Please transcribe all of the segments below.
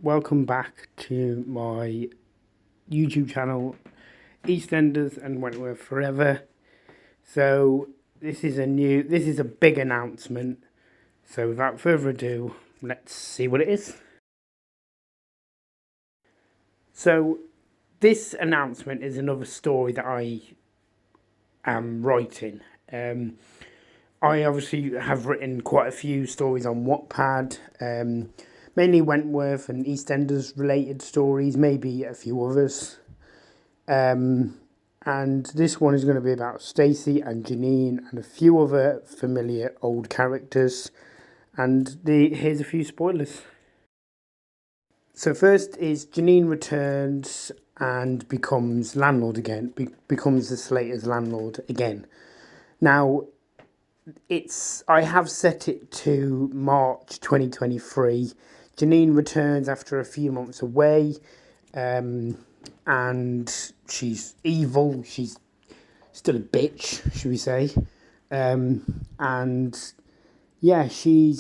welcome back to my YouTube channel, EastEnders and Wentworth Forever. So this is a big announcement. So without further ado, let's see what it is. So this announcement is another story that I am writing. I obviously have written quite a few stories on Wattpad, mainly Wentworth and EastEnders related stories, maybe a few others. And this one is going to be about Stacey and Janine and a few other familiar old characters. And here's a few spoilers. So first is Janine returns and becomes landlord again, becomes the Slaters' landlord again. Now, I have set it to March 2023. Janine returns after a few months away, and she's evil. She's still a bitch, should we say? And yeah, she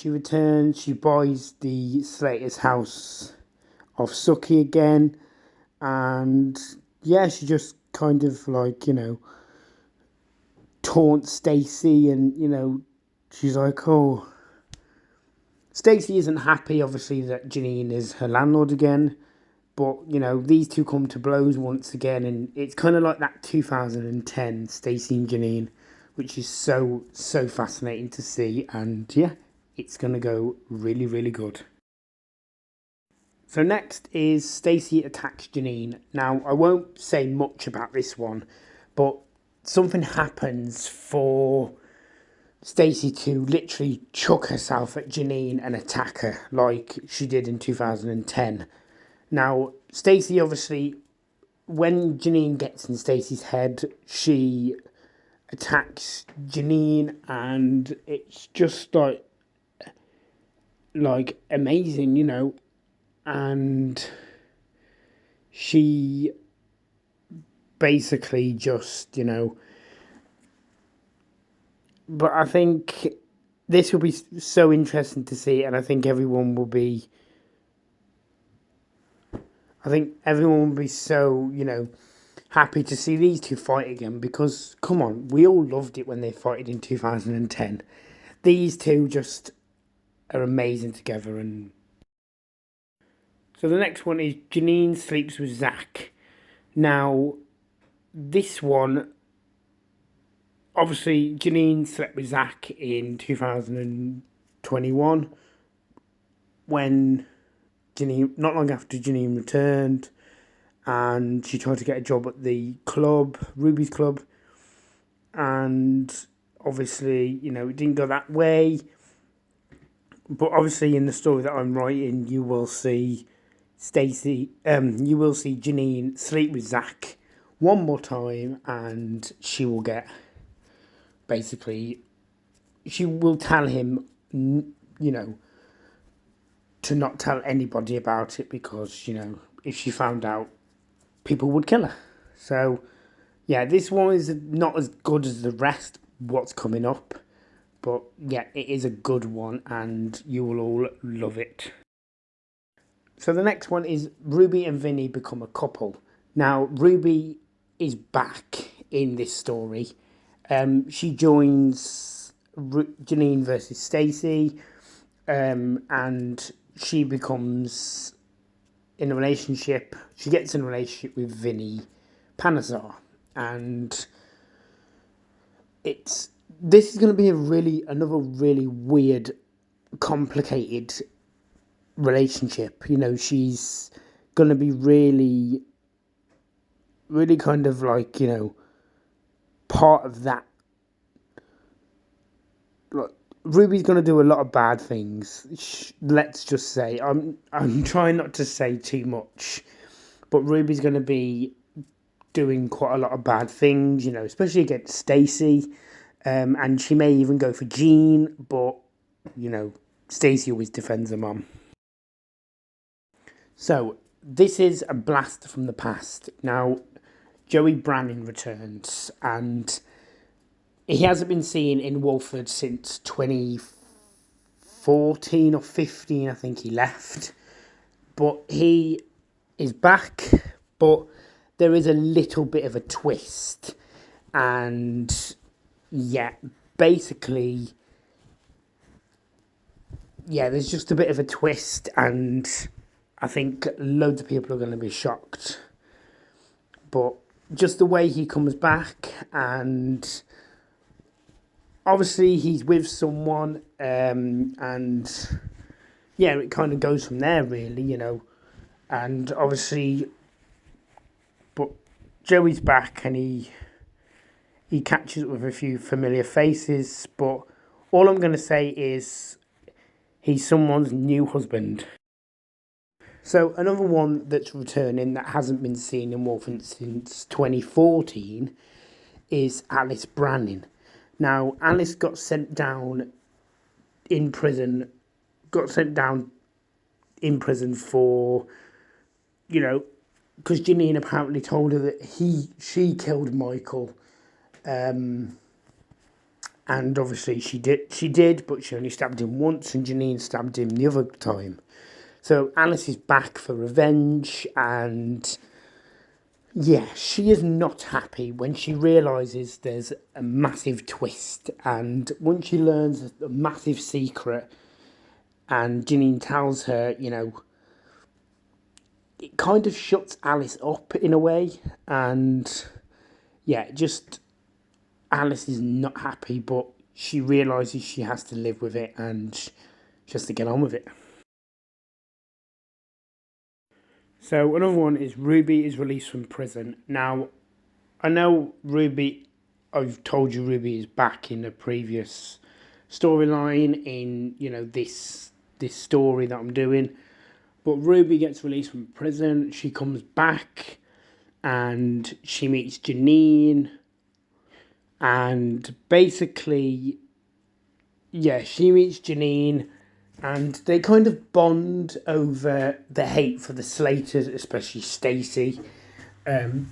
returns. She buys the Slater's house of Suki again, and yeah, she just kind of taunts Stacey, and she's like, oh, Stacey isn't happy, obviously, that Janine is her landlord again. But, these two come to blows once again. And it's kind of like that 2010 Stacey and Janine, which is so fascinating to see. And yeah, it's going to go really, really good. So next is Stacey attacks Janine. Now, I won't say much about this one, but something happens for Stacey to literally chuck herself at Janine and attack her like she did in 2010. Now, Stacey obviously, when Janine gets in Stacey's head, she attacks Janine, and it's just like amazing, and she basically just, but I think this will be so interesting to see, and I think everyone will be so, happy to see these two fight again, because, come on, we all loved it when they fought in 2010. These two just are amazing together. And so the next one is Janine sleeps with Zach. Now, this one, obviously, Janine slept with Zach in 2021 when not long after Janine returned, and she tried to get a job at the club, Ruby's club, and obviously, it didn't go that way. But obviously, in the story that I'm writing, you will see you will see Janine sleep with Zach one more time, and she will she will tell him, to not tell anybody about it, because, if she found out, people would kill her. So, yeah, this one is not as good as the rest, what's coming up. But, yeah, it is a good one, and you will all love it. So the next one is Ruby and Vinny become a couple. Now, Ruby is back in this story. She joins Janine versus Stacey, and she becomes in a relationship. She gets in a relationship with Vinny Panazar, and this is going to be another really weird, complicated relationship. She's going to be really kind of like, part of that. Like, Ruby's going to do a lot of bad things. Let's just say, I'm trying not to say too much, but Ruby's going to be doing quite a lot of bad things, especially against Stacey, and she may even go for Jean, but Stacey always defends her mum. So this is a blast from the past. Now, Joey Branning returns, and he hasn't been seen in Walford since 2014 or 15, I think he left. but he is back, but there is a little bit of a twist, and yeah, basically, yeah, there's just a bit of a twist, and I think loads of people are going to be shocked. But just the way he comes back, and obviously he's with someone, and yeah, it kind of goes from there, really, you know. And obviously, but Joey's back, and he catches up with a few familiar faces. But all I'm going to say is he's someone's new husband. So another one that's returning that hasn't been seen in Wolfen since 2014 is Alice Branning. Now, Alice got sent down in prison, for, you know, because Janine apparently told her that she killed Michael, and obviously she did, but she only stabbed him once, and Janine stabbed him the other time. So Alice is back for revenge, and yeah, she is not happy when she realises there's a massive twist, and once she learns a massive secret, and Janine tells her, you know, it kind of shuts Alice up in a way, and yeah, just Alice is not happy, but she realises she has to live with it, and she has to get on with it. So another one is Ruby is released from prison. Now, I know I've told you Ruby is back in the previous storyline in, you know, this story that I'm doing. But Ruby gets released from prison. She comes back and she meets Janine. And basically, yeah, she meets Janine and they kind of bond over the hate for the Slaters, especially Stacey. And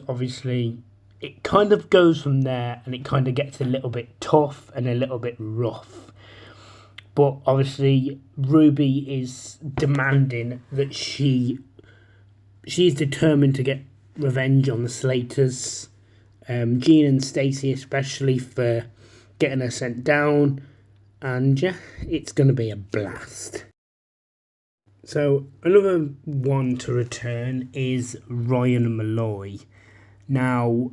obviously, it kind of goes from there, and it kind of gets a little bit tough and a little bit rough. But obviously, Ruby is demanding that she's determined to get revenge on the Slaters. Jean and Stacey especially for getting her sent down. And yeah, it's going to be a blast. So another one to return is Ryan Malloy. Now,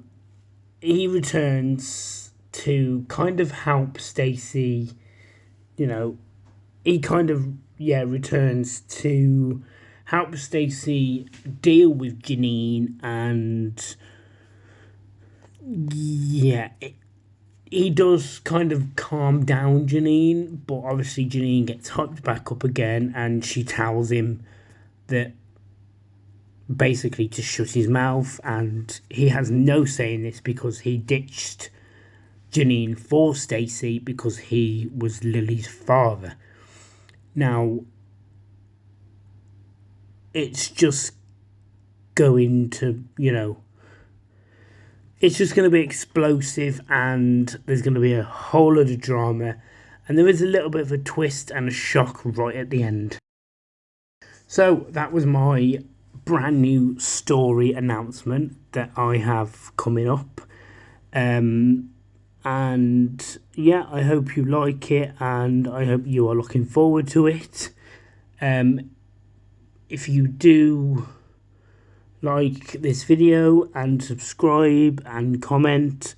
he returns to kind of help Stacey, you know, he kind of, yeah, returns to help Stacey deal with Janine, and yeah, he does kind of calm down Janine, but obviously Janine gets hyped back up again, and she tells him that basically to shut his mouth, and he has no say in this because he ditched Janine for Stacey because he was Lily's father. Now, it's just going to, you know, it's just going to be explosive, and there's going to be a whole lot of drama, and there is a little bit of a twist and a shock right at the end. So that was my brand new story announcement that I have coming up. And yeah, I hope you like it, and I hope you are looking forward to it. If you do like this video and subscribe and comment,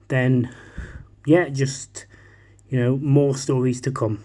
then yeah, just, you know, more stories to come.